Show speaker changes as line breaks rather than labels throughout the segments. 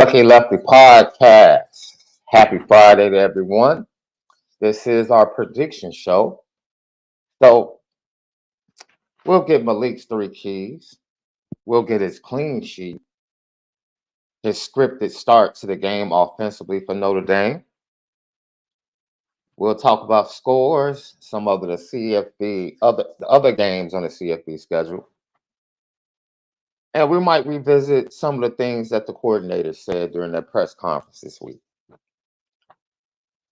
Lucky Lefty podcast. Happy Friday to everyone. This is our prediction show. So we'll get Malik's three keys. We'll get his clean sheet, his scripted start to the game offensively for Notre Dame. We'll talk about scores, some of the CFB, the other games on the CFB schedule. And we might revisit some of the things that the coordinator said during their press conference this week.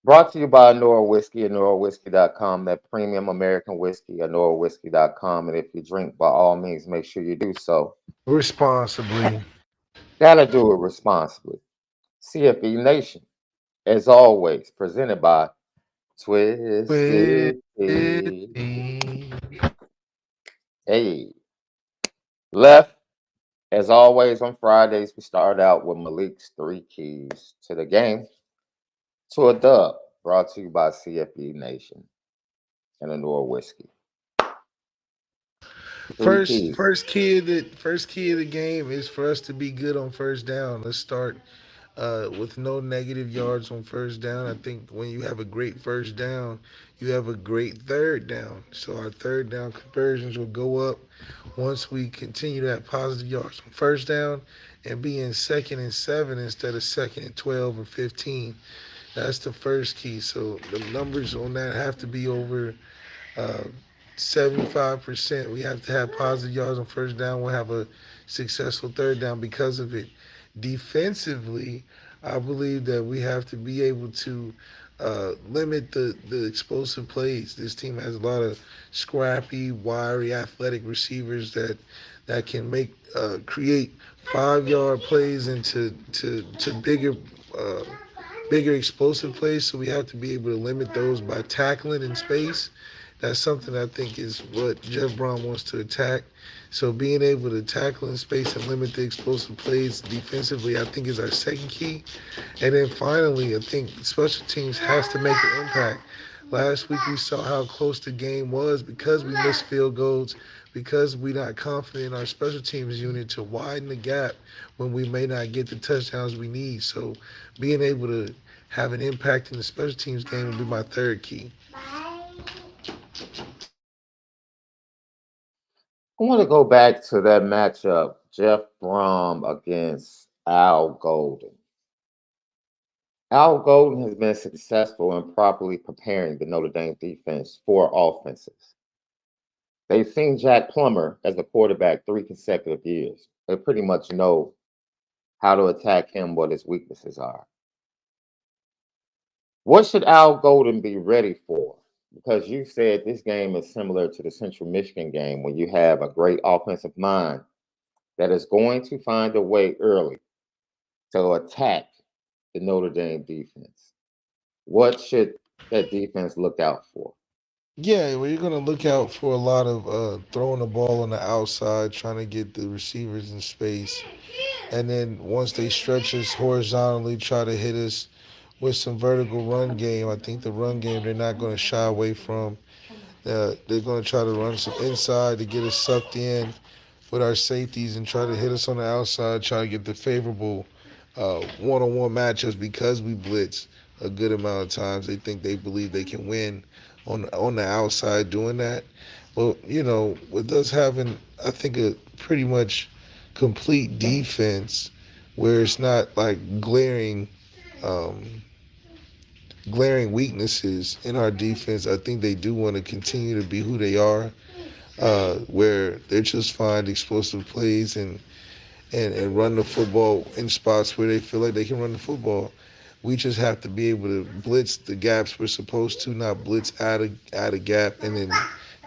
Brought to you by Onora Whiskey, OnoraWhiskey.com, that premium American whiskey, OnoraWhiskey.com. And if you drink, by all means, make sure you do so.
Responsibly.
Gotta do it responsibly. CFB Nation, as always, presented by Twisted Tea.
Whiskey.
Hey, Left, as always, on Fridays, we start out with Malik's three keys to the game, to a dub, brought to you by CFB Nation and Onora Whiskey. Three
First,
keys.
first key of the game is for us to be good on first down. Let's start with no negative yards on first down. I think when you have a great first down, you have a great third down. So our third down conversions will go up once we continue to have positive yards on first down and be in 2nd and 7 instead of 2nd and 12 or 15. That's the first key. So the numbers on that have to be over uh, 75%. We have to have positive yards on first down. We'll have a successful third down because of it. Defensively, I believe that we have to be able to limit the explosive plays. This team has a lot of scrappy, wiry, athletic receivers that can create 5 yard plays into to uh, bigger explosive plays. So we have to be able to limit those by tackling in space. That's something I think is what Jeff Braun wants to attack. So being able to tackle in space and limit the explosive plays defensively, I think is our second key. And then finally, I think special teams has to make an impact. Last week we saw how close the game was because we missed field goals, because we're not confident in our special teams unit to widen the gap when we may not get the touchdowns we need. So being able to have an impact in the special teams game will be my third key.
I want to go back to that matchup, Jeff Brom against Al Golden. Al Golden has been successful in properly preparing the Notre Dame defense for offenses. They've seen Jack Plummer as a quarterback 3 consecutive years. They pretty much know how to attack him, what his weaknesses are. What should Al Golden be ready for? Because you said this game is similar to the Central Michigan game when you have a great offensive mind that is going to find a way early to attack the Notre Dame defense. What should that defense look out for?
Yeah, well, you're gonna look out for a lot of throwing the ball on the outside, trying to get the receivers in space, and then once they stretch us horizontally, try to hit us with some vertical run game. I think the run game they're not going to shy away from. They're going to try to run some inside to get us sucked in with our safeties and try to hit us on the outside, try to get the favorable one-on-one matchups because we blitz a good amount of times. They believe they can win on the outside doing that. But with us having, I think, a pretty much complete defense where it's not like um, glaring weaknesses in our defense. I think they do want to continue to be who they are, where they're just find explosive plays and run the football in spots where they feel like they can run the football. We just have to be able to blitz the gaps we're supposed to, not blitz out of gap and then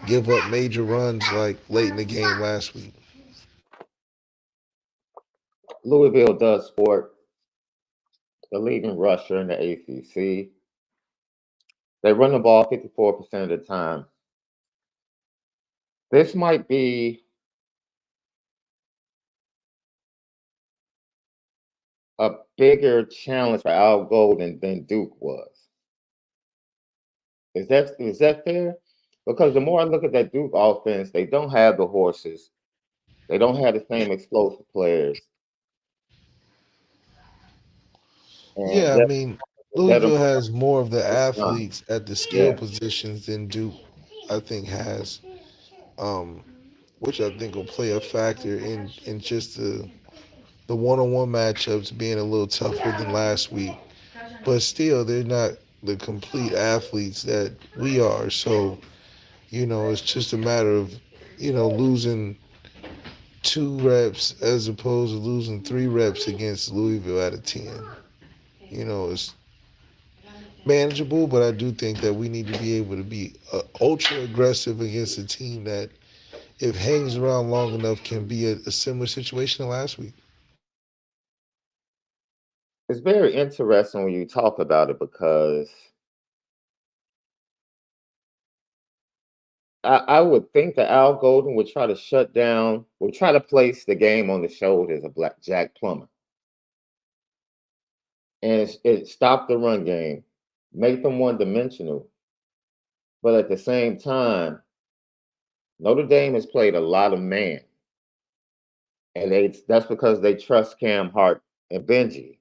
give up major runs like late in the game last week.
Louisville does sport the leading rusher in the ACC. They run the ball 54% of the time. This might be a bigger challenge for Al Golden than Duke was. Is that fair? Because the more I look at that Duke offense, they don't have the horses. They don't have the same explosive players. And
Yeah, I
just
mean,
let them
Louisville has more of the
respond.
athletes at the skill
Yeah,
positions than Duke, I think, has, um, which I think will play a factor in just the one-on-one matchups being a little tougher than last week. But still, they're not the complete athletes that we are. So, it's just a matter of, losing 2 reps as opposed to losing 3 reps against Louisville out of 10. It's manageable, but I do think that we need to be able to be ultra aggressive against a team that, if hangs around long enough, can be a similar situation to last week.
it's very interesting when you talk about it because I would think that Al Golden would try to shut down, would try to place the game on the shoulders of Black Jack Plummer and it stopped the run game, make them one dimensional. But at the same time, Notre Dame has played a lot of man, and that's because they trust Cam Hart and Benji.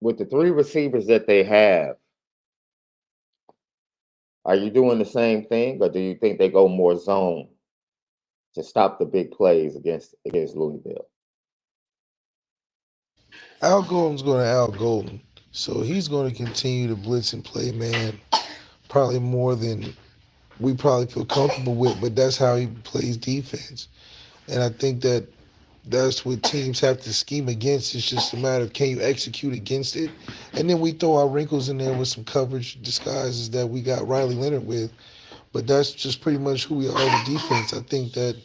With the three receivers that they have, are you doing the same thing, or do you think they go more zone to stop the big plays against Louisville?
Al Golden's going to Al Golden. So he's going to continue to blitz and play man probably more than we probably feel comfortable with, but that's how he plays defense. And I think that that's what teams have to scheme against. It's just a matter of, can you execute against it? And then we throw our wrinkles in there with some coverage disguises that we got Riley Leonard with. But that's just pretty much who we are as a defense. I think that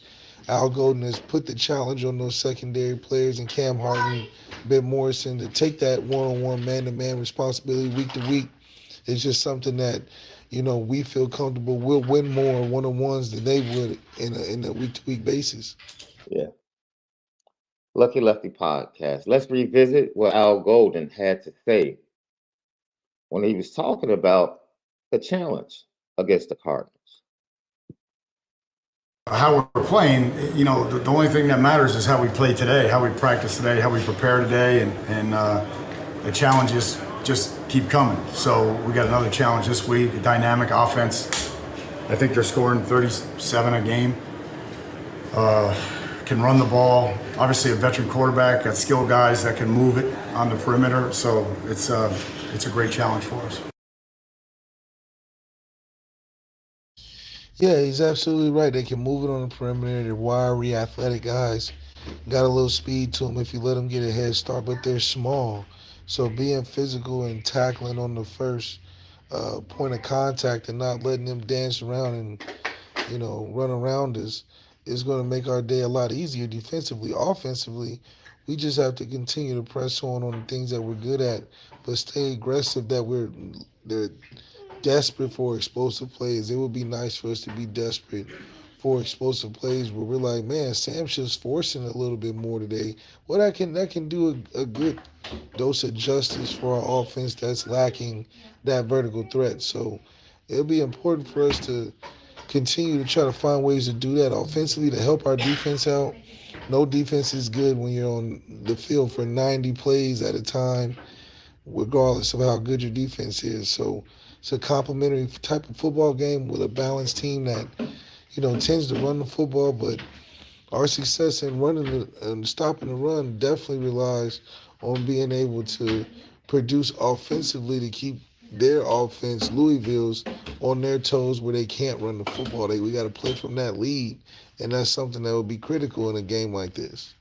Al Golden has put the challenge on those secondary players and Cam Harden, Ben Morrison to take that one-on-one, man-to-man responsibility week to week. It's just something that, we feel comfortable. We'll win more one-on-ones than they would in a week-to-week basis.
Yeah. Lucky Lefty podcast. Let's revisit what Al Golden had to say when he was talking about the challenge against the Cardinals.
How we're playing, the only thing that matters is how we play today, how we practice today, how we prepare today, and the challenges just keep coming. So we got another challenge this week, a dynamic offense. I think they're scoring 37 a game. Can run the ball. Obviously, a veteran quarterback, got skilled guys that can move it on the perimeter. So it's a great challenge for us.
Yeah, he's absolutely right. They can move it on the perimeter. They're wiry, athletic guys. Got a little speed to them if you let them get a head start, but they're small. So being physical and tackling on the first point of contact and not letting them dance around and run around us is going to make our day a lot easier defensively. Offensively, we just have to continue to press on the things that we're good at, but stay aggressive. They're desperate for explosive plays. It would be nice for us to be desperate for explosive plays where we're like, man, Sam's just forcing a little bit more today. Well, that can do a good dose of justice for our offense that's lacking that vertical threat. So it'll be important for us to continue to try to find ways to do that offensively to help our defense out. No defense is good when you're on the field for 90 plays at a time, regardless of how good your defense is. So it's a complementary type of football game with a balanced team that, tends to run the football, but our success in running and stopping the run definitely relies on being able to produce offensively to keep their offense, Louisville's, on their toes where they can't run the football. We got to play from that lead, and that's something that will be critical in a game like this.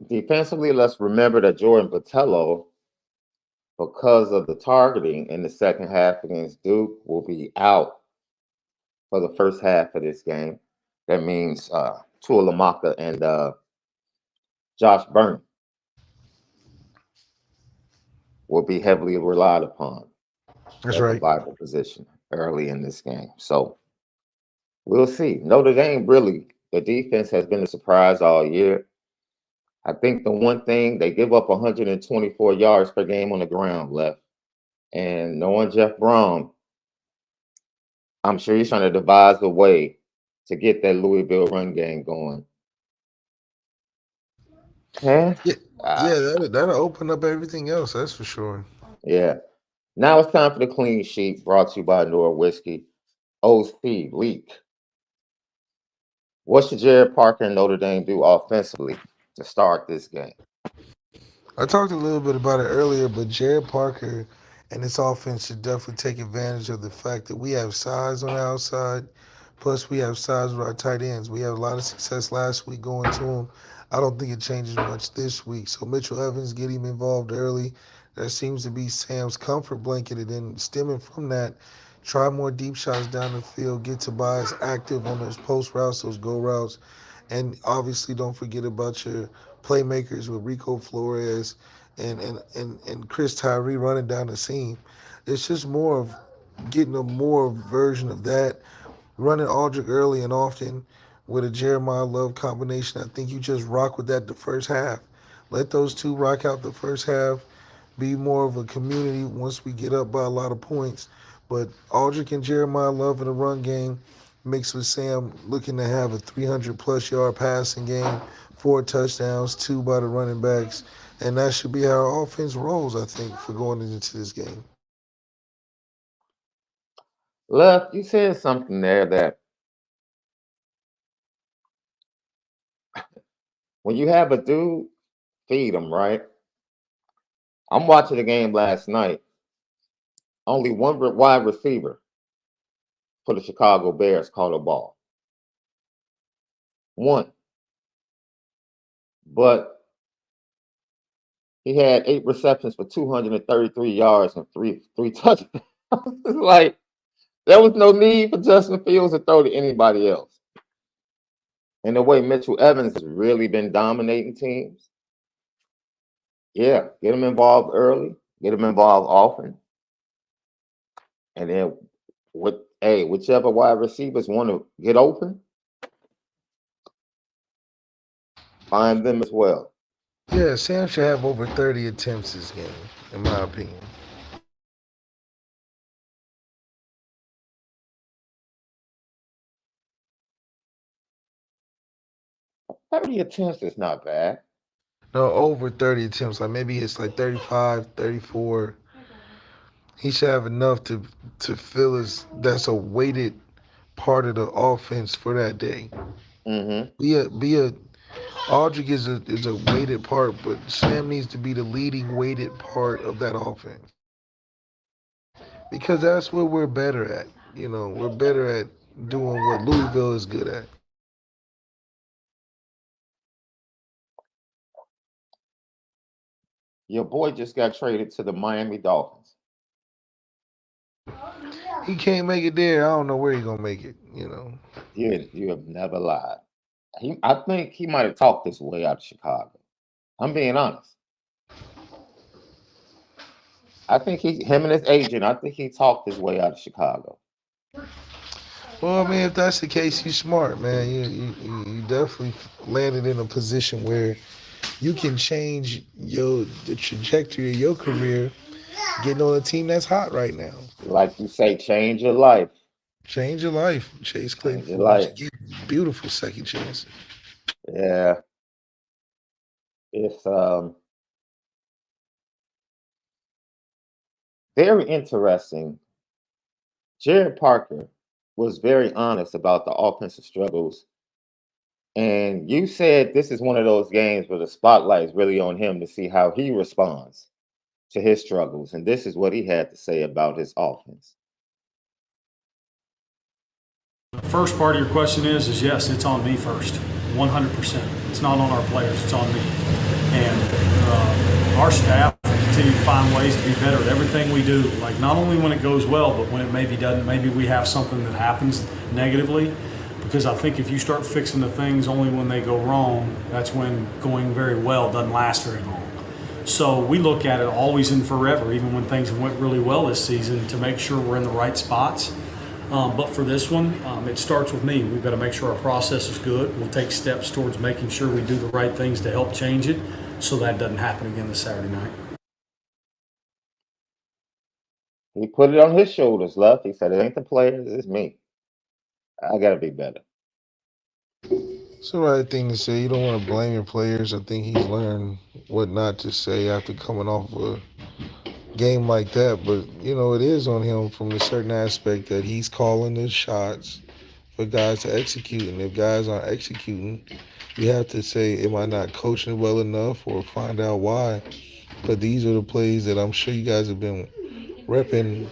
Defensively, let's remember that Jordan Botello, because of the targeting in the second half against Duke, will be out for the first half of this game. That means Tua Lamaka and Josh Burnham will be heavily relied upon
That's
at the
right.
Bible position early in this game. So we'll see. Notre Dame, really, the defense has been a surprise all year. I think the one thing, they give up 124 yards per game on the ground left. And knowing Jeff Brom, I'm sure he's trying to devise a way to get that Louisville run game going. Yeah.
Yeah,
Ah,
yeah, that'll open up everything else. That's for sure.
yeah. Now it's time for the clean sheet brought to you by Onora Whiskey. OC Leak. What should Jared Parker and Notre Dame do offensively to start this game?
I talked a little bit about it earlier, but Jared Parker and this offense should definitely take advantage of the fact that we have size on the outside. Plus, we have size with our tight ends. We had a lot of success last week going to them. I don't think it changes much this week. So Mitchell Evans, get him involved early. That seems to be Sam's comfort blanket. And then stemming from that, try more deep shots down the field. Get Tobias active on those post routes, those go routes. And obviously, don't forget about your playmakers with Rico Flores and Chris Tyree running down the seam. It's just more of getting a more version of that, running Aldrich early and often with a Jeremiah Love combination. I think you just rock with that the first half. Let those two rock out the first half. Be more of a community once we get up by a lot of points. But Aldrich and Jeremiah Love in the run game mixed with Sam looking to have a 300 plus yard passing game, 4 touchdowns, two by the running backs. And that should be how our offense rolls, I think, for going into this game.
Left, you said something there that when you have a dude, feed him, right? I'm watching the game last night. Only one wide receiver for the Chicago Bears caught a ball. One. But he had 8 receptions for 233 yards and three touchdowns. It's like there was no need for Justin Fields to throw to anybody else. And the way Mitchell Evans has really been dominating teams, yeah, get him involved early, get him involved often, and then whichever wide receivers want to get open, find them as well.
Yeah, Sam should have over 30 attempts this game, in my opinion.
30 attempts is not bad.
No, over 30 attempts. Like maybe it's like 35, 34. He should have enough to feel as that's a weighted part of the offense for that day.
Hmm.
Be a Aldrich is a weighted part, but Sam needs to be the leading weighted part of that offense because that's what we're better at. We're better at doing what Louisville is good at.
Your boy just got traded to the Miami Dolphins.
He can't make it there. I don't know where he's gonna make it.
You have never lied. I think he might have talked his way out of Chicago. I'm being honest. I think him and his agent. I think he talked his way out of Chicago.
Well, I mean, if that's the case, you're smart, man. You definitely landed in a position where you can change the trajectory of your career getting on a team that's hot right now.
Like you say, change your life.
Change your life. Chase
Change your
Claypool wants to
life.
give you beautiful second chances.
Yeah, it's very interesting. Jared Parker was very honest about the offensive struggles, and you said this is one of those games where the spotlight is really on him to see how he responds to his struggles, and this is what he had to say about his offense.
The first part of your question is yes, it's on me first, 100%. It's not on our players, it's on me. And our staff continue to find ways to be better at everything we do. Like not only when it goes well, but when it maybe doesn't, maybe we have something that happens negatively. Because I think if you start fixing the things only when they go wrong, that's when going very well doesn't last very long. So we look at it always and forever, even when things went really well this season, to make sure we're in the right spots. But for this one, it starts with me. We've got to make sure our process is good. We'll take steps towards making sure we do the right things to help change it so that doesn't happen again this Saturday night.
He put it on his shoulders, Left. He said, "It ain't the players, it's me. I got to be better."
It's the right thing to say. You don't want to blame your players. I think he's learned what not to say after coming off a game like that. But, it is on him from a certain aspect that he's calling the shots for guys to execute. And if guys aren't executing, you have to say, am I not coaching well enough, or find out why. But these are the plays that I'm sure you guys have been repping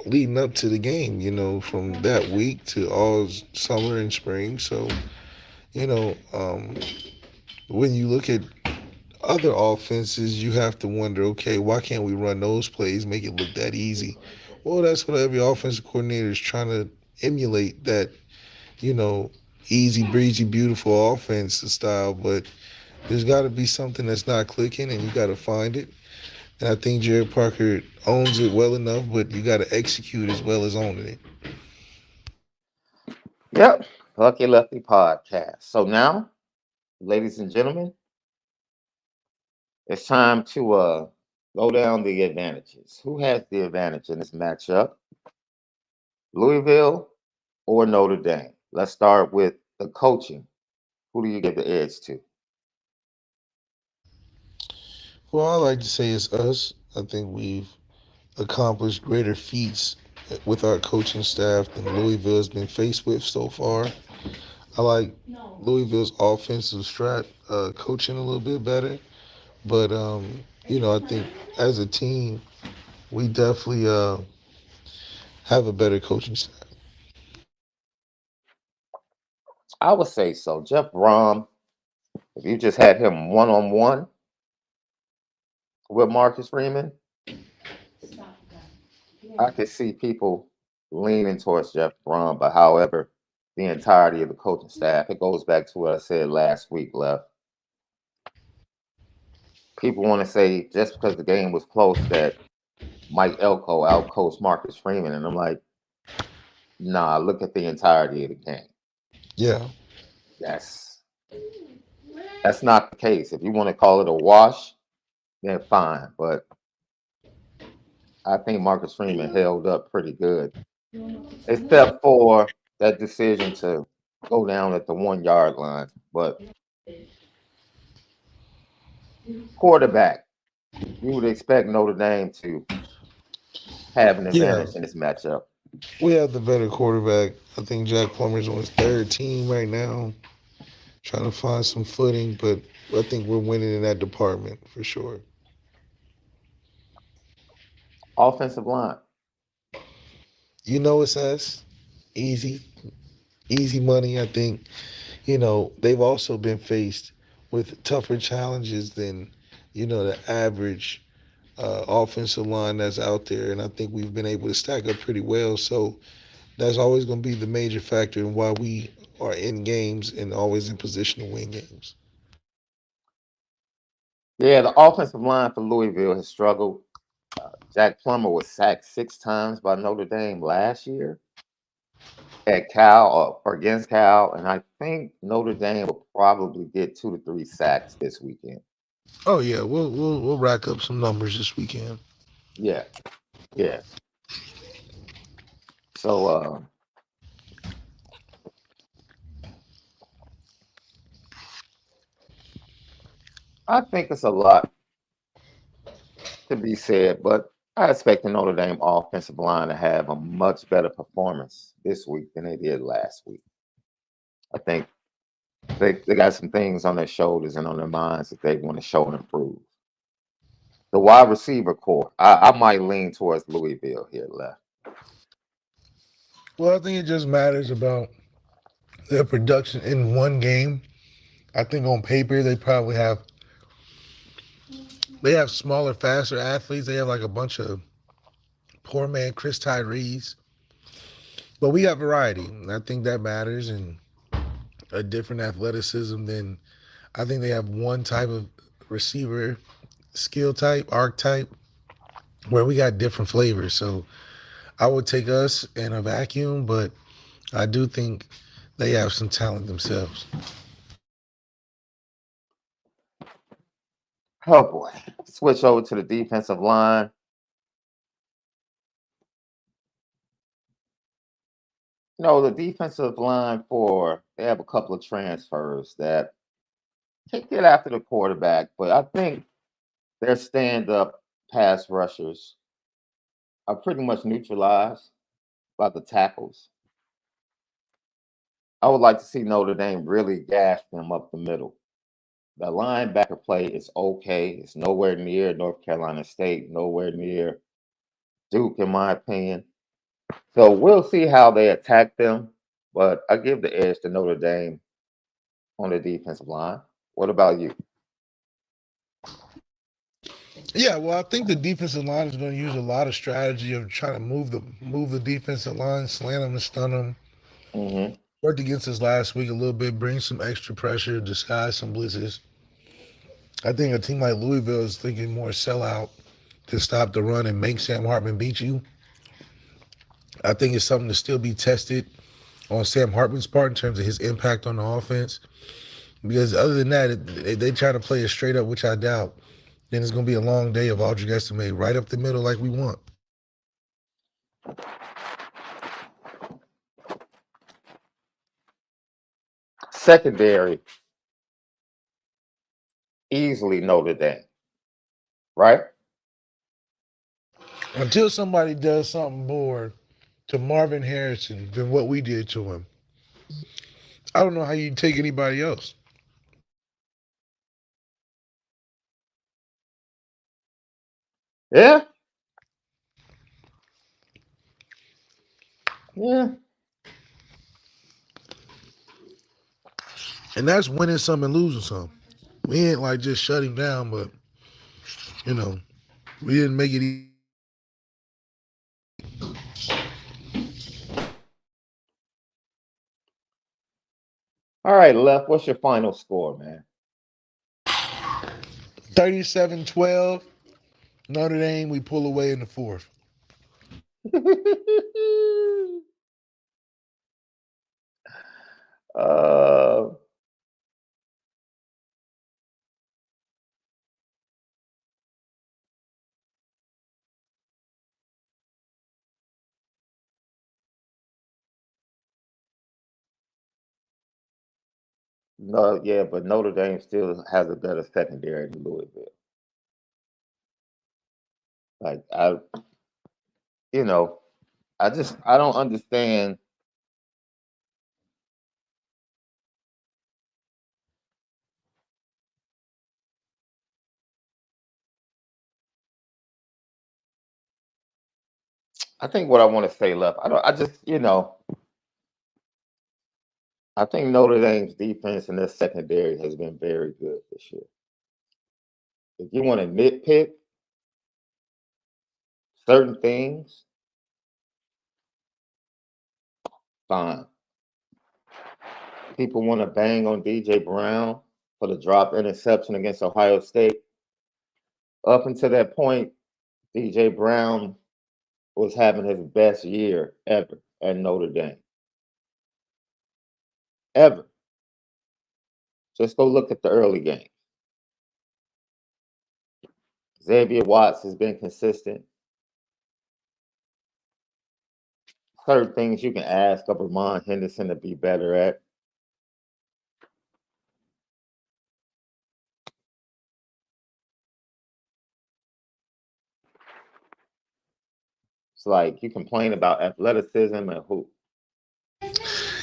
leading up to the game, from that week to all summer and spring. So, you know, um, when you look at other offenses, you have to wonder, okay, why can't we run those plays, make it look that easy? Well, that's what every offensive coordinator is trying to emulate, that, you know, easy breezy, beautiful offense style. But there's got to be something that's not clicking, and you got to find it. And I think Jared Parker owns it well enough, but you got to execute as well as owning it.
Yep. Lucky Lefty podcast. So now, ladies and gentlemen, it's time to go down the advantages. Who has the advantage in this matchup? Louisville or Notre Dame? Let's start with the coaching. Who do you give the edge to?
Well, I like to say it's us. I think we've accomplished greater feats with our coaching staff than Louisville has been faced with so far. I like Louisville's offensive strat coaching a little bit better, but I think as a team, we definitely have a better coaching staff.
I would say so. Jeff Brom, if you just had him one on one with Marcus Freeman, I could see people leaning towards Jeff Brom. But however, the entirety of the coaching staff, it goes back to what I said last week, Left. People want to say just because the game was close that Mike Elko outcoached Marcus Freeman. And I'm like, nah, look at the entirety of the game.
Yeah.
That's not the case. If you want to call it a wash, then fine. But I think Marcus Freeman held up pretty good, except for that decision to go down at the 1 yard line. But quarterback, you would expect Notre Dame to have an
Yeah,
advantage in this matchup.
we have the better quarterback. I think Jack Plummer's on his third team right now, trying to find some footing, but I think we're winning in that department for sure.
Offensive line.
It's us. Easy. Easy money. I think, they've also been faced with tougher challenges than, the average offensive line that's out there. And I think we've been able to stack up pretty well. So that's always going to be the major factor in why we are in games and always in position to win games.
Yeah, the offensive line for Louisville has struggled. Jack Plummer was sacked 6 times by Notre Dame last year at Cal or against Cal, and I think Notre Dame will probably get 2 to 3 sacks this weekend.
Oh yeah, we'll rack up some numbers this weekend.
Yeah, yeah. So I think it's a lot to be said, but I expect the Notre Dame offensive line to have a much better performance this week than they did last week. I think they got some things on their shoulders and on their minds that they want to show and improve. The wide receiver core, I might lean towards Louisville here, Left.
Well, I think it just matters about their production in one game. I think on paper they have smaller, faster athletes. They have like a bunch of poor man Chris Tyrees, but we got variety. And I think that matters, and a different athleticism than I think they have one type of receiver skill type, archetype, where we got different flavors. So I would take us in a vacuum, but I do think they have some talent themselves.
Oh boy. Switch over to the defensive line. the defensive line they have a couple of transfers that can't get after the quarterback, but I think their stand-up pass rushers are pretty much neutralized by the tackles. I would like to see Notre Dame really gash them up the middle. The linebacker play is okay. It's nowhere near North Carolina State, nowhere near Duke, in my opinion. So we'll see how they attack them, but I give the edge to Notre Dame on the defensive line. What about you?
Yeah, well, I think the defensive line is going to use a lot of strategy of trying to move the defensive line, slant them and stun them.
Hmm.
Worked against us last week a little bit, bring some extra pressure, disguise some blitzes. I think a team like Louisville is thinking more sellout to stop the run and make Sam Hartman beat you. I think it's something to still be tested on Sam Hartman's part in terms of his impact on the offense. Because other than that, they try to play it straight up, which I doubt. Then it's going to be a long day of object estimate right up the middle like we want.
Secondary, easily Notre Dame, right?
Until somebody does something more to Marvin Harrison than what we did to him, I don't know how you take anybody else.
Yeah, yeah.
And that's winning some and losing some. We ain't like just shut him down, but, you know, we didn't make it easy.
All right, Left. What's your final score, man?
37-12, Notre Dame, we pull away in the fourth.
uh, no, yeah, but Notre Dame still has a better secondary than Louisville. Like you know, I don't understand. I think what I want to say, Left. I don't. I just I think Notre Dame's defense and their secondary has been very good this year. If you want to nitpick certain things, fine. People want to bang on DJ Brown for the drop interception against Ohio State. Up until that point, DJ Brown was having his best year ever at Notre Dame. Ever. Just go look at the early games. Xavier Watts has been consistent. Certain things you can ask of Ramon Henderson to be better at. It's like you complain about athleticism and who.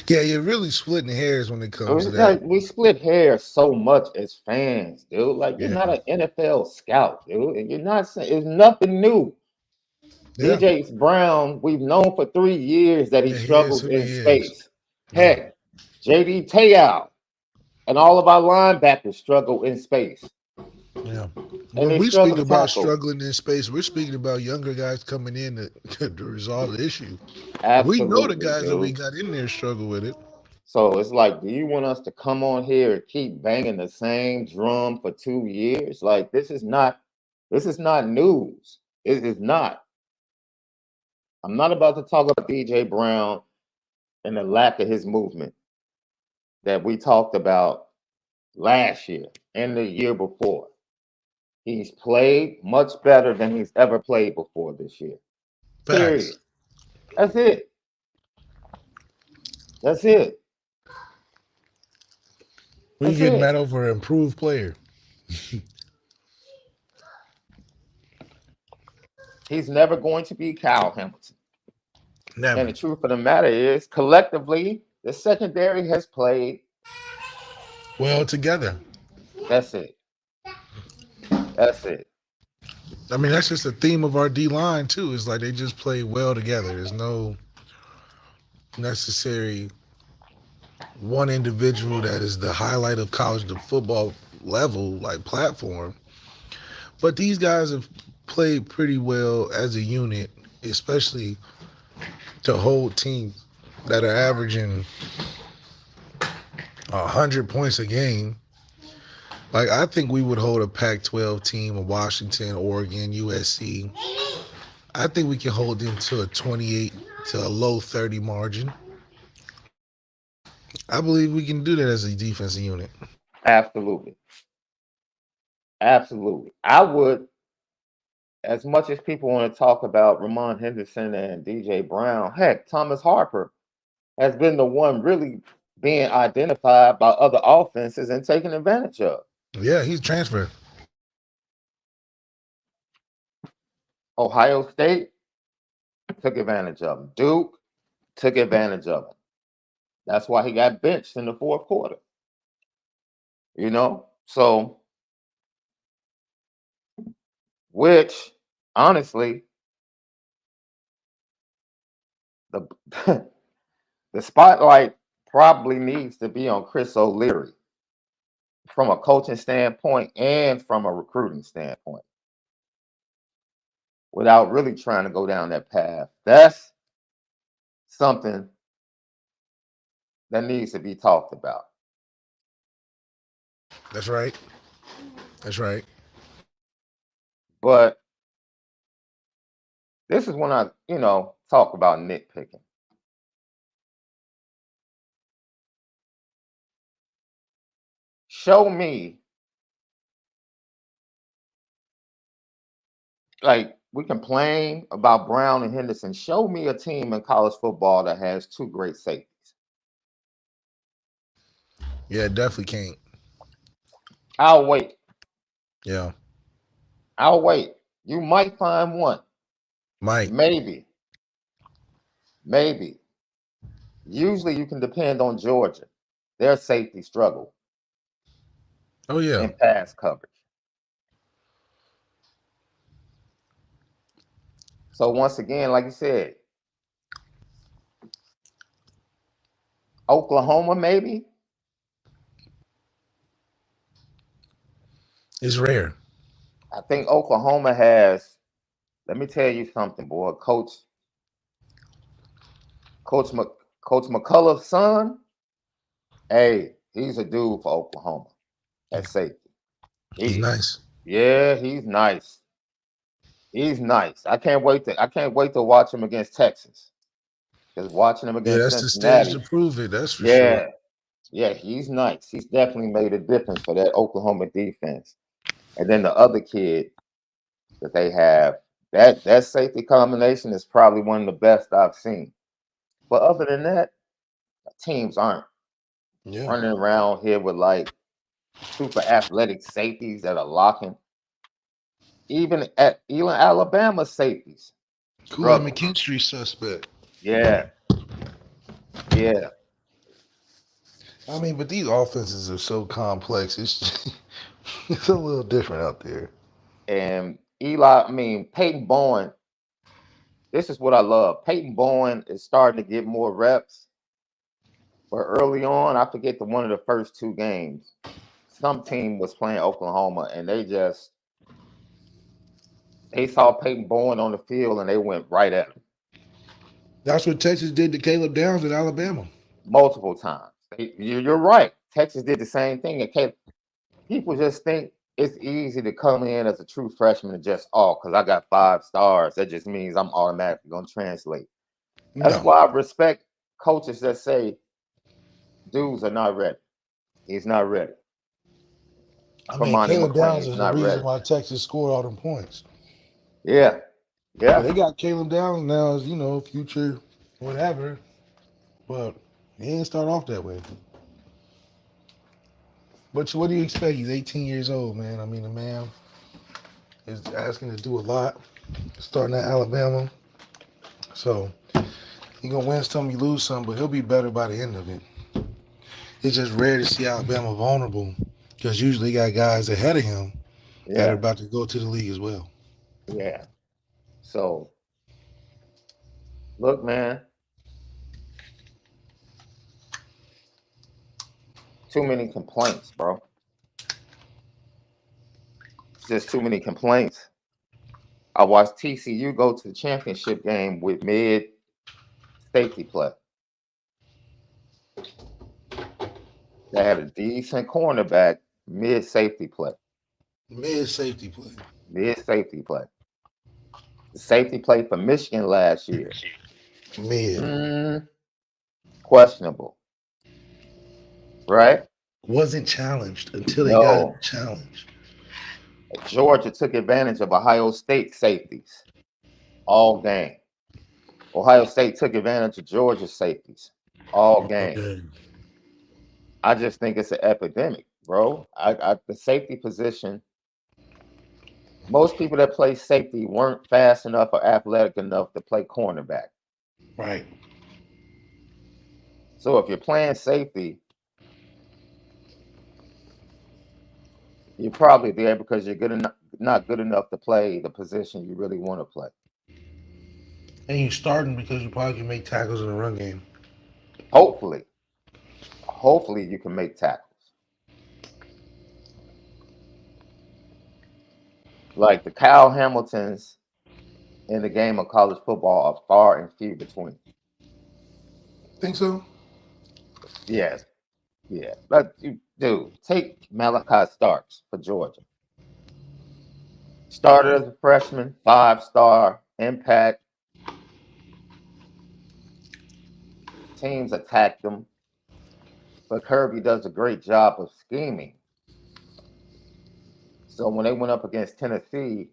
Yeah, you're really splitting hairs when it comes to that.
We split hairs so much as fans, dude. Like you're
Yeah.
not an NFL scout, dude, and you're not saying it's nothing new.
Yeah.
DJ Brown, we've known for 3 years that he
Yeah, he is
struggles
who he
in
is.
space.
Yeah.
Heck, JD Te'o and all of our linebackers struggle in space.
Yeah.
And
When
they
we
struggle
speak
to
about
tackle.
struggling in space, we're speaking about younger guys coming in to resolve the issue.
Absolutely,
We know the guys that we
dude.
got in there struggle with it.
So it's like, do you want us to come on here and keep banging the same drum for 2 years? Like this is not news. It is not. I'm not about to talk about DJ Brown and the lack of his movement that we talked about last year and the year before. He's played much better than he's ever played before this year. Period.
Facts.
That's it. That's it.
We
That's
getting
it.
that over an improved player.
He's never going to be Kyle Hamilton. And
Never.
the truth of the matter is, collectively, the secondary has played.
Well together.
That's it. That's it.
I mean, that's just the theme of our D line too. It's like they just play well together. There's no necessary one individual that is the highlight of college football level, like platform. But these guys have played pretty well as a unit, especially to hold teams that are averaging 100 points a game. Like, I think we would hold a Pac-12 team of Washington, Oregon, USC. I think we can hold them to a 28 to a low 30 margin. I believe we can do that as a defensive unit.
Absolutely. Absolutely. I would, as much as people want to talk about Ramon Henderson and DJ Brown, heck, Thomas Harper has been the one really being identified by other offenses and taken advantage of.
Yeah, he's transferred.
Ohio State took advantage of him. Duke took advantage of him. That's why he got benched in the fourth quarter. You know? So, which, honestly, the the spotlight probably needs to be on Chris O'Leary from a coaching standpoint and from a recruiting standpoint, without really trying to go down that path. That's something that needs to be talked about.
That's right. That's right.
But this is when I, talk about nitpicking. Show me, like, we complain about Brown and Henderson. Show me a team in college football that has two great safeties.
Yeah, definitely can't.
I'll wait.
Yeah.
I'll wait. You might find one.
Mike.
Maybe. Usually you can depend on Georgia. Their safety struggle
Oh, yeah.
in pass coverage. So once again, like you said, Oklahoma maybe.
It's rare.
I think Oklahoma has, let me tell you something, boy. Coach McCullough's son, hey, he's a dude for Oklahoma at safety.
He's nice.
Yeah, he's nice. He's nice. I can't wait to watch him against Texas. Because watching him against
that's
Cincinnati,
the stage to prove it. That's for sure.
Yeah, he's nice. He's definitely made a difference for that Oklahoma defense. And then the other kid that they have, that safety combination is probably one of the best I've seen. But other than that, teams aren't running around here with like super athletic safeties that are locking. Even Alabama safeties.
Cool McKinstry suspect.
Yeah.
I mean, but these offenses are so complex. It's it's a little different out there.
And Peyton Bowen, this is what I love. Peyton Bowen is starting to get more reps. But early on, I forget one of the first two games, some team was playing Oklahoma, and they saw Peyton Bowen on the field, and they went right at him.
That's what Texas did to Caleb Downs at Alabama.
Multiple times. You're right. Texas did the same thing. And people just think it's easy to come in as a true freshman and just, because I got 5 stars, that just means I'm automatically going to translate. That's why I respect coaches that say, dudes are not ready. He's not ready.
I mean, Caleb Downs is the reason why Texas scored all them points.
Yeah.
They got Caleb Downs now as, future whatever. But He didn't start off that way. But what do you expect? He's 18 years old, man. I mean, the man is asking to do a lot. Starting at Alabama. So he gonna win some, he lose some, but he'll be better by the end of it. It's just rare to see Alabama vulnerable because usually he got guys ahead of him that are
Yeah,
about to go to the league as well.
yeah. So look, man, too many complaints, bro. It's just too many complaints. I watched TCU go to the championship game with mid safety play. They had a decent cornerback, mid safety play.
Mid safety play.
Mid safety play. The safety play for Michigan last year.
Mid.
Questionable, right?
Wasn't challenged until they
No.
got challenged.
Georgia took advantage of Ohio State safeties all game. Ohio State took advantage of Georgia safeties all game.
Okay.
I just think it's an epidemic, bro. The safety position, most people that play safety weren't fast enough or athletic enough to play cornerback.
Right.
So if you're playing safety, you're probably there because you're not good enough to play the position you really want to play.
And you starting because you probably can make tackles in the run game.
Hopefully you can make tackles. Like the Kyle Hamiltons in the game of college football are far and few between.
Think so?
Yes. Yeah. But dude, take Malachi Starks for Georgia. Started as a freshman, 5-star impact. Teams attacked him. But Kirby does a great job of scheming. So when they went up against Tennessee,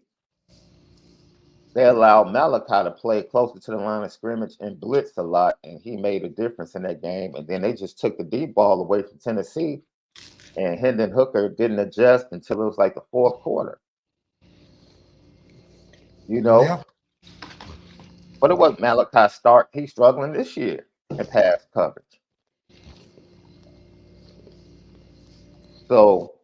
they allowed Malachi to play closer to the line of scrimmage and blitz a lot, and he made a difference in that game. And then they just took the deep ball away from Tennessee, and Hendon Hooker didn't adjust until it was like the fourth quarter. You know?
Yeah.
But it was Malachi Stark. He's struggling this year in pass coverage. So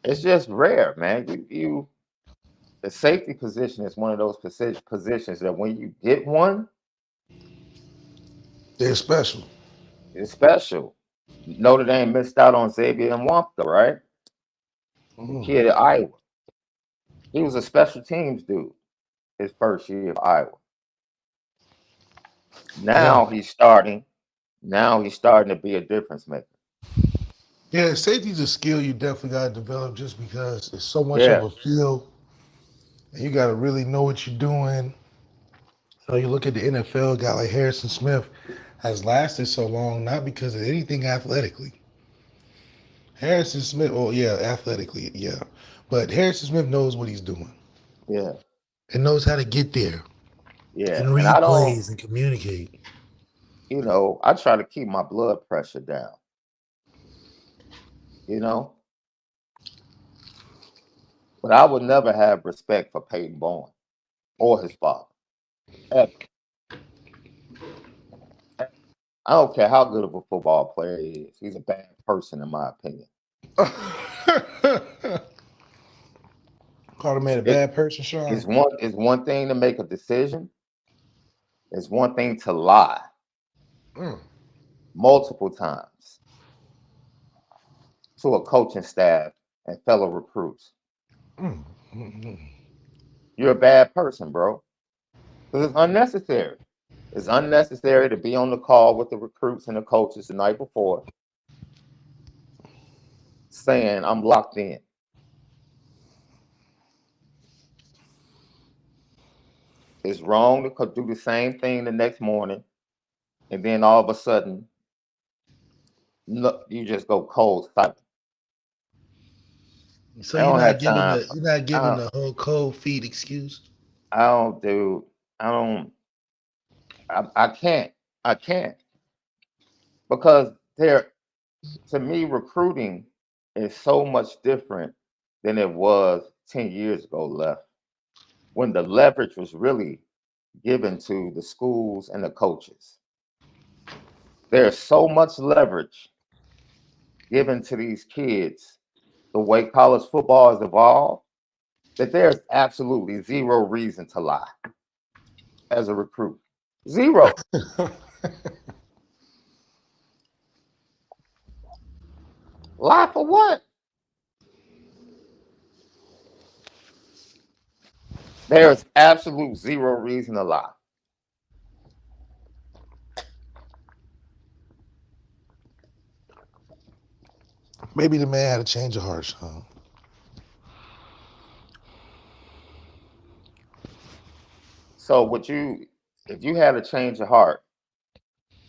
it's just rare, man. The safety position is one of those positions that when you get one,
They're special.
it's special. Notre Dame missed out on Xavier and Wonka, right? The kid at Iowa. He was a special teams dude his first year of Iowa. Now he's starting. Now he's starting to be a difference maker.
Yeah, safety's a skill you definitely got to develop just because it's so much of a field. And you got to really know what you're doing. You look at the NFL, a guy like Harrison Smith has lasted so long, not because of anything athletically. Harrison Smith, athletically, yeah. But Harrison Smith knows what he's doing.
Yeah.
And knows how to get there.
Yeah.
And read plays and communicate.
I try to keep my blood pressure down. But I would never have respect for Peyton Bowen or his father. Ever. I don't care how good of a football player he is. He's a bad person, in my opinion.
Called a man a bad person, Shaun?
It's one thing to make a decision. It's one thing to lie multiple times to a coaching staff and fellow recruits. You're a bad person, bro. Because it's unnecessary. It's unnecessary to be on the call with the recruits and the coaches the night before saying, I'm locked in. It's wrong to do the same thing the next morning, and then all of a sudden, you just go cold silent.
So you're not giving the whole cold feet excuse?
I don't I can't. I can't because there to me recruiting is so much different than it was 10 years ago left when the leverage was really given to the schools and the coaches. There's so much leverage given to these kids the way college football has evolved that there's absolutely zero reason to lie as a recruit. Zero. Lie for what? There's absolute zero reason to lie.
Maybe the man had a change of heart, Shaun.
So would you, if you had a change of heart,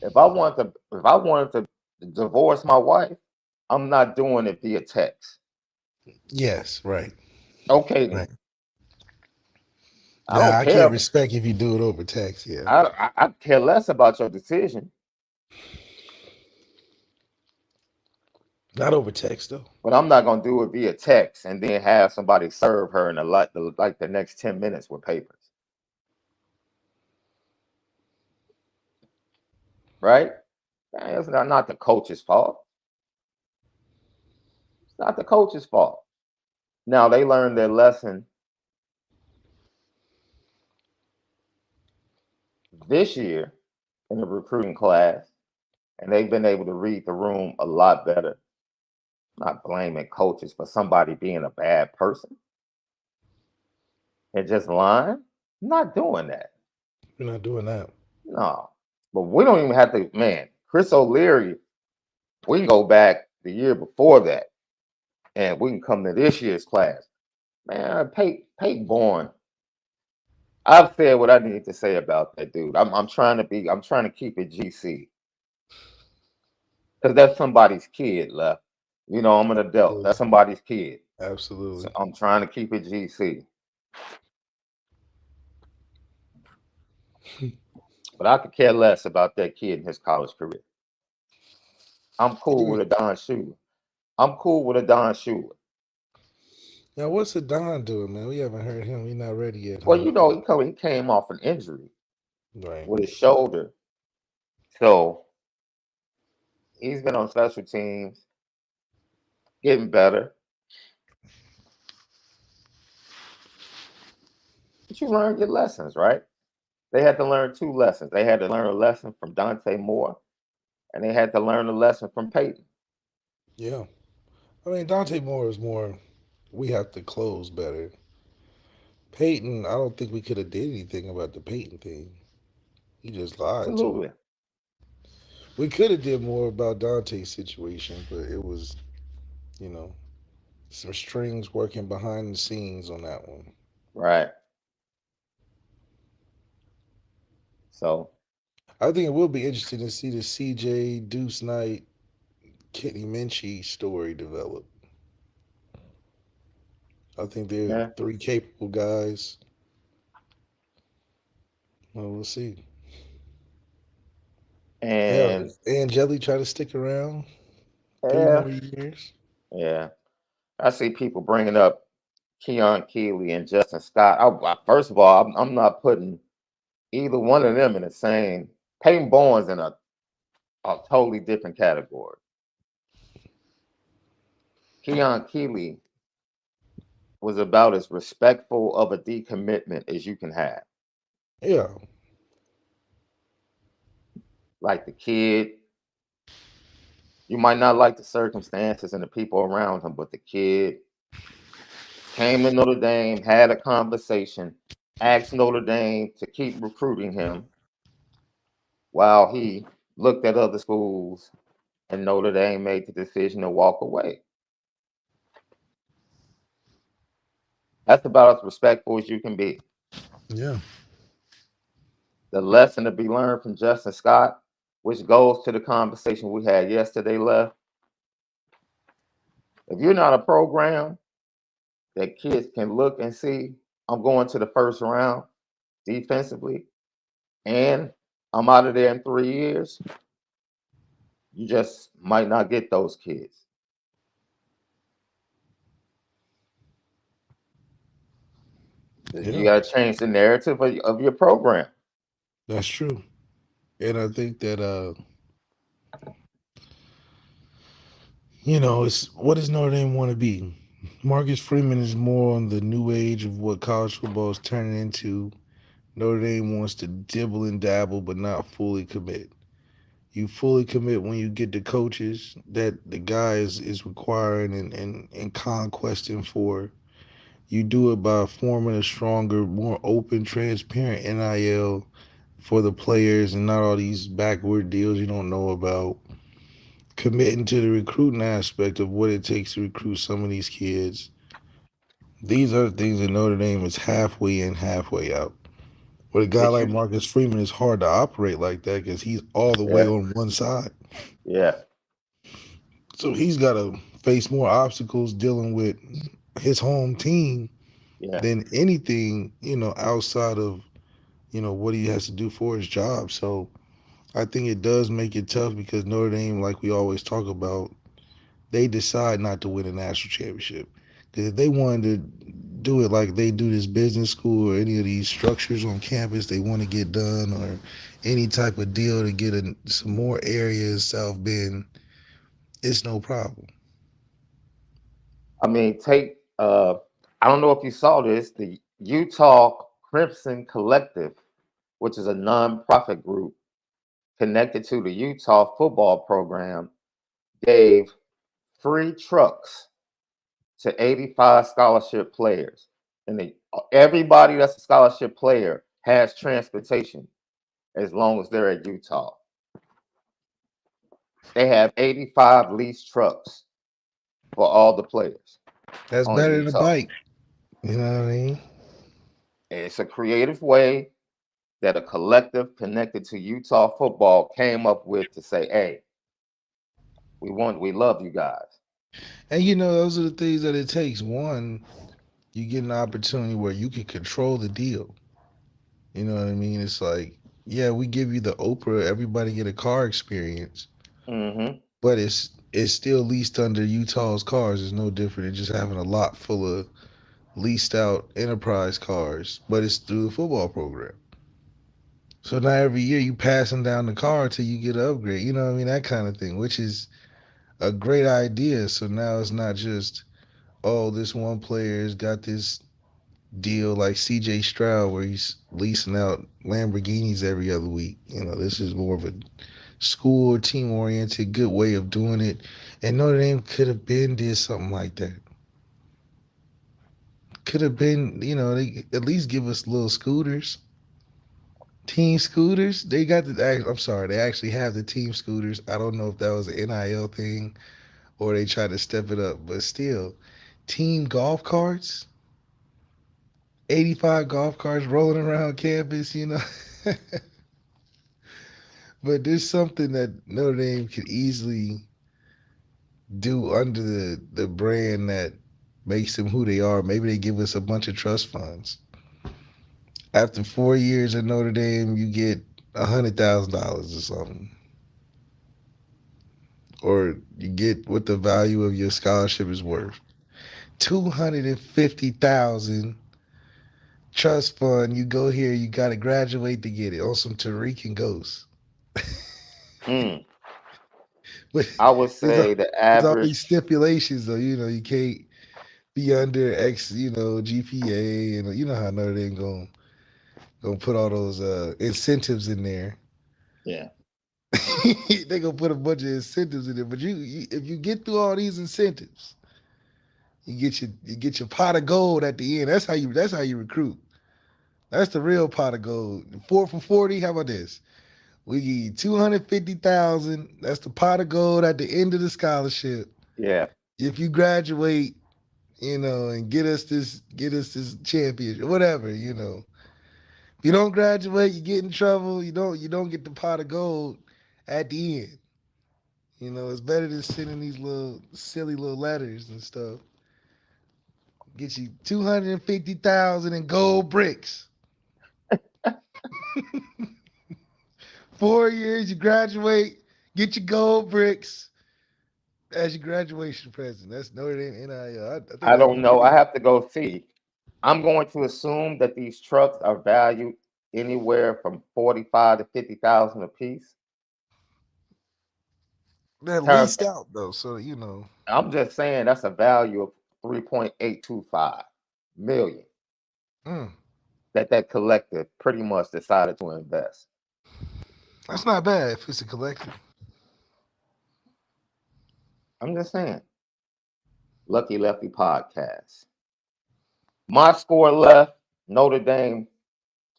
if I wanted to divorce my wife, I'm not doing it via text.
Yes, right.
Okay then.
Right.
I
Now
don't
I can't
care.
respect if you do it over text. Yeah.
I care less about your decision,
Not over text though.
but I'm not gonna do it via text and then have somebody serve her in like the next 10 minutes with papers. Right? It's not the coach's fault. It's not the coach's fault. Now they learned their lesson this year in the recruiting class, and they've been able to read the room a lot better. Not blaming coaches for somebody being a bad person and just lying. I'm not doing that.
You're not doing that.
No. But we don't even have to, man, Chris O'Leary, we can go back the year before that and we can come to this year's class. Man, Peyton Bourne. I've said what I need to say about that dude. I'm trying to keep it GC. Because that's somebody's kid left. You know, I'm an adult. That's somebody's kid.
Absolutely.
So I'm trying to keep it GC. But I could care less about that kid in his college career. I'm cool with a Don Shula. I'm cool with a Don Shula.
Now, what's the Don doing, man? We haven't heard him. He's not ready yet.
Well,
Huh?
you know, he came off an injury
Right.
with his shoulder. So he's been on special teams, getting better. But you learn your lessons, right? They had to learn two lessons. They had to learn a lesson from Dante Moore, and they had to learn a lesson from Peyton.
Yeah. I mean, Dante Moore is more. We have to close better. Peyton, I don't think we could have did anything about the Peyton thing. He just lied to
Absolutely.
him. We could have did more about Dante's situation, but it was, you know, some strings working behind the scenes on that one.
Right. So
I think it will be interesting to see the CJ Deuce Knight Kenny Minchie story develop. I think they're
yeah.
three capable guys. Well, we'll see. Hell,
And
Angeli try to stick around 3 more
yeah,
years.
yeah. I see people bringing up Keon Keeley and Justin Scott. First of all, I'm not putting either one of them in the same. Peyton Bourne's in a totally different category. Keon Keeley was about as respectful of a decommitment as you can have.
Yeah.
Like the kid, you might not like the circumstances and the people around him, but the kid came to Notre Dame, had a conversation, asked Notre Dame to keep recruiting him while he looked at other schools, and Notre Dame made the decision to walk away. That's about as respectful as you can be.
Yeah.
The lesson to be learned from Justin Scott, which goes to the conversation we had yesterday, left. If you're not a program that kids can look and see, I'm going to the first round defensively, and I'm out of there in 3 years. You just might not get those kids. You
Yeah,
got to change the narrative of your program.
that's true. And I think that it's what does Notre Dame want to be? Marcus Freeman is more on the new age of what college football is turning into. Notre Dame wants to dibble and dabble, but not fully commit. You fully commit when you get the coaches that the guy is requiring and conquesting for. You do it by forming a stronger, more open, transparent NIL for the players and not all these backward deals you don't know about. Committing to the recruiting aspect of what it takes to recruit some of these kids. These are the things that Notre Dame is halfway in, halfway out. With a guy
But
like
you,
Marcus Freeman, it's hard to operate like that because he's all the way
yeah,
on one side.
yeah,
So he's got to face more obstacles dealing with his home team
yeah.
than anything, outside of, what he has to do for his job. So I think it does make it tough because Notre Dame, like we always talk about, they decide not to win a national championship. Because if they wanted to do it like they do this business school or any of these structures on campus they want to get done or any type of deal to get some more areas South Bend, it's no problem.
I mean, take. I don't know if you saw this. The Utah Crimson Collective, which is a nonprofit group connected to the Utah football program, gave free trucks to 85 scholarship players. And everybody that's a scholarship player has transportation as long as they're at Utah. They have 85 leased trucks for all the players
That's
on
better than a
Utah.
bike. You know what I mean?
It's a creative way that a collective connected to Utah football came up with to say, hey, we love you guys.
And those are the things that it takes. One, you get an opportunity where you can control the deal. You know what I mean? It's like, yeah, we give you the Oprah, everybody get a car experience,
Hmm.
but it's still leased under Utah's cars. It's no different than just having a lot full of leased out enterprise cars, but it's through the football program. So now every year you passing down the car till you get an upgrade. You know what I mean? That kind of thing, which is a great idea. So now it's not just, oh, this one player's got this deal like CJ Stroud where he's leasing out Lamborghinis every other week. This is more of a school team oriented good way of doing it. And Notre Dame could have been did something like that. Could have been, they at least give us little scooters. Team scooters. They got the I'm sorry, they actually have the team scooters. I don't know if that was an NIL thing or they tried to step it up, but still. Team golf carts. 85 golf carts rolling around campus. But there's something that Notre Dame could easily do under the brand that makes them who they are. Maybe they give us a bunch of trust funds. After 4 years at Notre Dame, you get $100,000 or something, or you get what the value of your scholarship is worth. 250,000 trust fund. You go here, you got to graduate to get it on some Tariq and Ghost.
Mm.
But
I would
there's,
say the
there's all these
average,
stipulations, though. You can't be under X, GPA, and you know how Notre Dame gonna put all those incentives in there.
yeah,
They gonna put a bunch of incentives in there, but if you get through all these incentives, you get your pot of gold at the end. That's how you recruit. That's the real pot of gold. 4 for 40. How about this? We give you 250,000. That's the pot of gold at the end of the scholarship.
yeah,
If you graduate, and get us this championship, whatever. If you don't graduate, you get in trouble. You don't get the pot of gold at the end. It's better than sending these little silly little letters and stuff. Get you 250,000 in gold bricks. 4 years, you graduate, get your gold bricks as your graduation present. That's Notre Dame NIL. I think
I
that's
don't know. I have to go see. I'm going to assume that these trucks are valued anywhere from 45 to 50,000 a piece.
they're
Term-
leased out though, so you know.
I'm just saying that's a value of 3.825 million
Mm,
that collective pretty much decided to invest.
that's not bad if it's a collective.
I'm just saying. Lucky Lefty podcast. My score left Notre Dame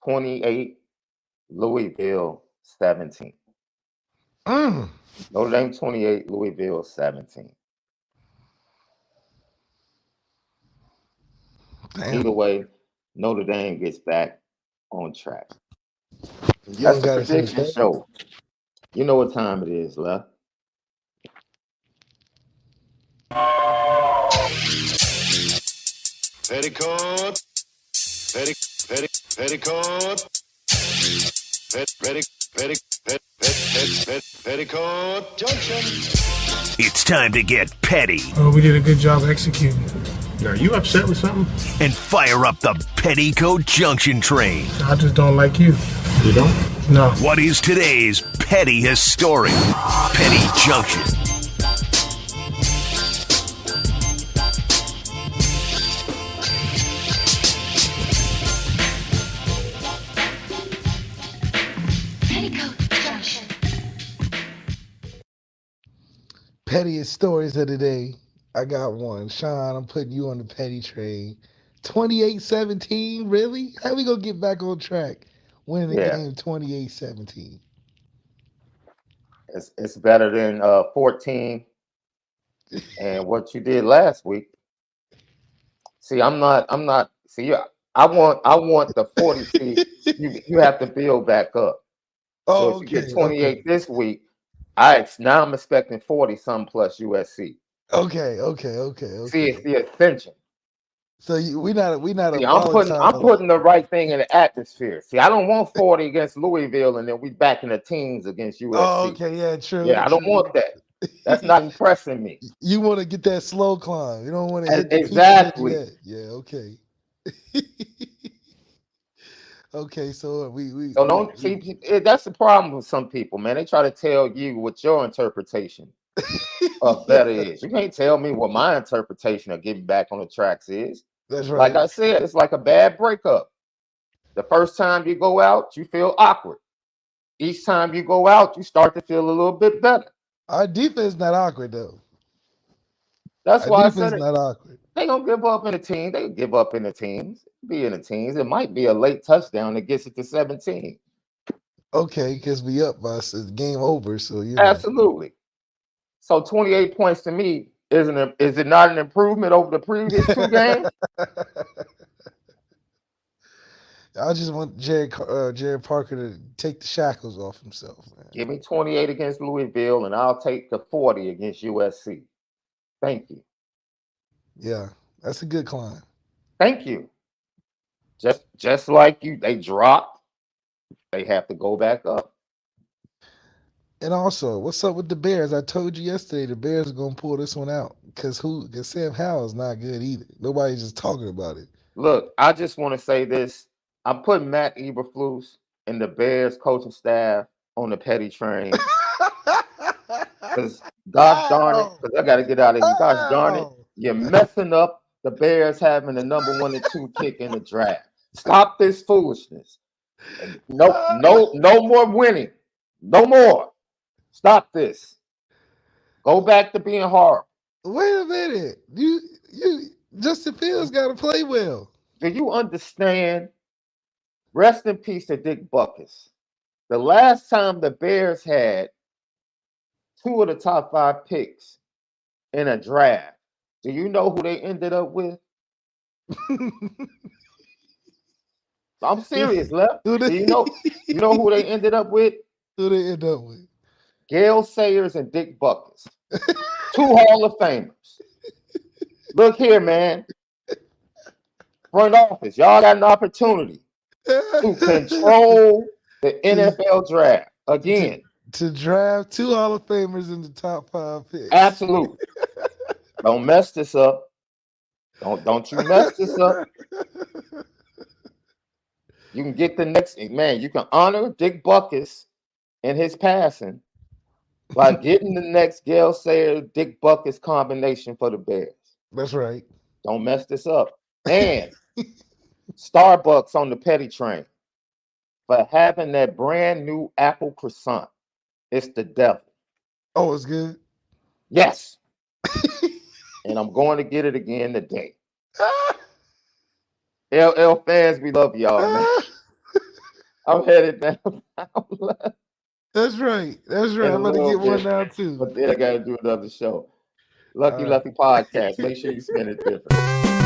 28, Louisville 17.
Mm,
Notre Dame 28, Louisville 17.
damn.
Either way, Notre Dame gets back on track.
You
That's
don't
the
got it
prediction
finished.
show. You know what time it is, left.
Petticoat, petticoat, petticoat junction.
It's time to get petty
Oh, we did a good job executing. Are you upset with something?
and fire up the Petticoat Junction train.
I just don't like you. You don't? No.
What is today's petty historic Petty Junction?
Pettiest stories of the day. I got one. Shaun, I'm putting you on the petty train. 28-17, really? How we gonna get back on track? Winning the
Yeah.
game 28-17.
It's better than 14 and what you did last week. See, I'm not see I want the 40 feet. You have to build back up. So
Oh,
if you
okay.
get 28
Okay.
this week, now I'm expecting 40 some plus USC.
Okay.
See, it's the ascension.
So we not
See,
a
I'm
volatile.
putting the right thing in the atmosphere. See, I don't want 40 against Louisville and then we back in the teams against USC.
Oh, okay, yeah, true.
Yeah, I don't
true.
want that. That's not impressing me.
You want to get that slow climb. You don't want to hit the peak
Exactly.
yet. Yeah, okay. Okay, so we
So don't see that's the problem with some people, man. They try to tell you what your interpretation of better is. You can't tell me what my interpretation of getting back on the tracks is.
That's right.
Like I said, it's like a bad breakup. The first time you go out, you feel awkward. Each time you go out, you start to feel a little bit better.
Our defense not awkward though.
That's
Our
why I
defense
said it.
not awkward.
They gonna give up in the team. They give up in the teams. Be in the teams. It might be a late touchdown that gets it to 17.
Okay, because we up by us. It's game over. So you know.
Absolutely. So 28 points to me is it not an improvement over the previous two games?
I just want Jared Parker to take the shackles off himself, man.
Give me 28 against Louisville, and I'll take the 40 against USC. Thank you.
Yeah, that's a good climb.
Thank you. Just like you, they dropped, they have to go back up.
And also, what's up with the Bears? I told you yesterday the Bears are gonna pull this one out because Sam Howell's not good either. Nobody's just talking about it.
Look, I just want to say this. I'm putting Matt Eberflus and the Bears coaching staff on the petty train. Because gosh darn it, because I got to get out of here. Gosh darn it, you're messing up the Bears having the number 1 and 2 pick in the draft. Stop this foolishness. No more winning. No more. Stop this. Go back to being horrible.
Wait a minute. You Justin Fields got to play well.
Do you understand? Rest in peace to Dick Buckus. The last time the Bears had 2 of the top 5 picks in a draft, do you know who they ended up with? I'm serious, Left. Do you know who they ended up with?
Who they end up with?
Gale Sayers and Dick Buckus. 2 Hall of Famers. Look here, man. Front office, y'all got an opportunity to control the NFL draft. again.
To draft 2 Hall of Famers in the top 5 picks.
Absolutely. Don't mess this up. Don't you mess this up. You can get the next man. You can honor Dick Buckus and his passing by getting the next Gale Sayre Dick Buckus combination for the Bears.
That's right.
Don't mess this up. And Starbucks on the petty train for having that brand new apple croissant. It's the devil.
Oh, it's good.
Yes. And I'm going to get it again today. LL fans, we love y'all, man. I'm headed down.
That's right. That's right. I'm going to get one now, too.
But then I got to do another show. Lucky Podcast. Make sure you spend it different.